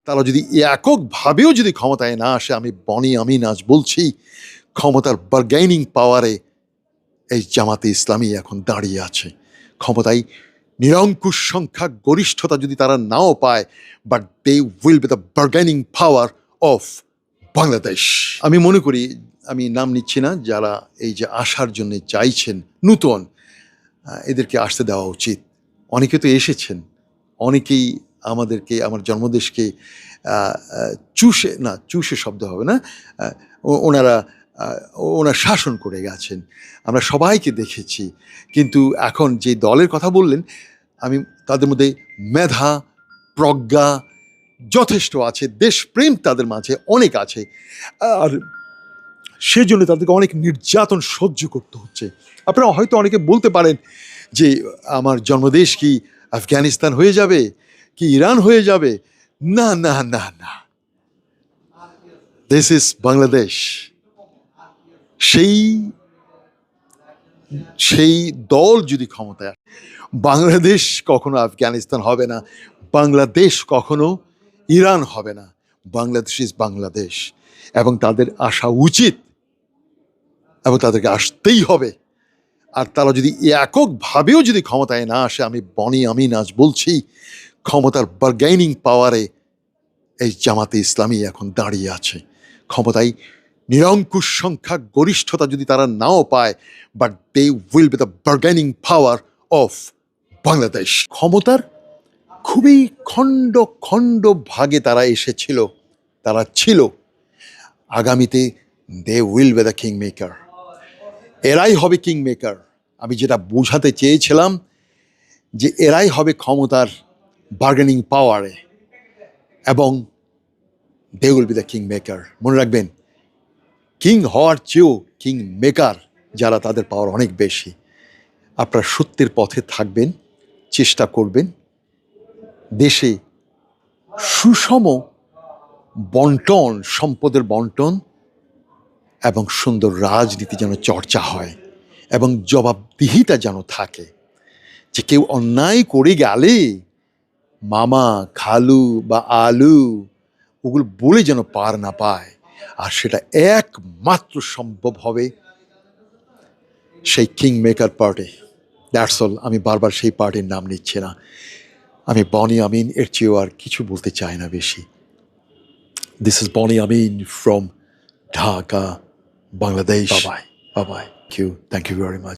তারা যদি এককভাবেও যদি ক্ষমতায় না আসে, আমি বনি আমিন আজ বলছি, ক্ষমতার বার্গেনিং পাওয়ারে এই জামাতে ইসলামী এখন দাঁড়িয়ে আছে। ক্ষমতায় নিরঙ্কুশ সংখ্যা গরিষ্ঠতা যদি তারা নাও পায়, but they will be the bargaining power of Bangladesh. আমি মনে করি, আমি নাম নিচ্ছি না, যারা এই যে আসার জন্য চাইছেন নূতন, এদেরকে আসতে দেওয়া উচিত। অনেকে তো এসেছেন, অনেকেই আমাদেরকে, আমার জন্মদেশকে চুষে শব্দ হবে না, ওনারা ওনার শাসন করে গেছেন, আমরা সবাইকে দেখেছি। কিন্তু এখন যে দলের কথা বললেন, আমি তাদের মধ্যে মেধা, প্রজ্ঞা যথেষ্ট আছে, দেশপ্রেম তাদের মাঝে অনেক আছে, আর সেজন্য তাদেরকে অনেক নির্যাতন সহ্য করতে হচ্ছে। আপনারা হয়তো অনেকে বলতে পারেন যে আমার জন্মদেশ কি আফগানিস্তান হয়ে যাবে, কি ইরান হয়ে যাবে? না না না না, দিস ইজ বাংলাদেশ। সেই দল যদি ক্ষমতায়, বাংলাদেশ কখনো আফগানিস্তান হবে না, বাংলাদেশ কখনো ইরান হবে না। বাংলাদেশ ইজ বাংলাদেশ, এবং তাদের আসা উচিত, এবং তাদেরকে আসতেই হবে। আর তারা যদি এককভাবেও যদি ক্ষমতায় না আসে, আমি বনি আমিন আজ বলছি, ক্ষমতার বার্গেনিং পাওয়ারে এই জামাতে ইসলামী এখন দাঁড়িয়ে আছে। ক্ষমতায় নিরঙ্কুশ সংখ্যা গরিষ্ঠতা যদি তারা নাও পায়, but they will be the bargaining power of Bangladesh. ক্ষমতার খুবই খণ্ড খণ্ড ভাগে তারা এসেছিল, তারা ছিল। আগামীতে they will be the kingmaker, এরাই হবে কিং মেকার। আমি যেটা বোঝাতে চেয়েছিলাম, যে এরাই হবে ক্ষমতার বার্গেনিং পাওয়ারে, এবং they will be the kingmaker. মনে রাখবেন, কিং হওয়ার চেয়েও কিং মেকার যারা, তাদের পাওয়ার অনেক বেশি। আপনারা সত্যের পথে থাকবেন, চেষ্টা করবেন দেশে সুষম বন্টন, সম্পদের বন্টন এবং সুন্দর রাজনীতি যেন চর্চা হয়, এবং জবাবদিহিতা যেন থাকে। যে কেউ অন্যায় করে গেলে মামা, খালু বা আলু ওগুলো বলে যেন পার না পায়। আর সেটা একমাত্র সম্ভব হবে সেই king maker party. That's all. আমি বারবার সেই পার্টির নাম নিচ্ছি না, আমি বনি আমিন, এর চেয়েও আর কিছু বলতে চাই না বেশি। This is Boni Amin from Dhaka, Bangladesh. বাবাই বাবাই, থ্যাংক ইউ ভেরি মাচ।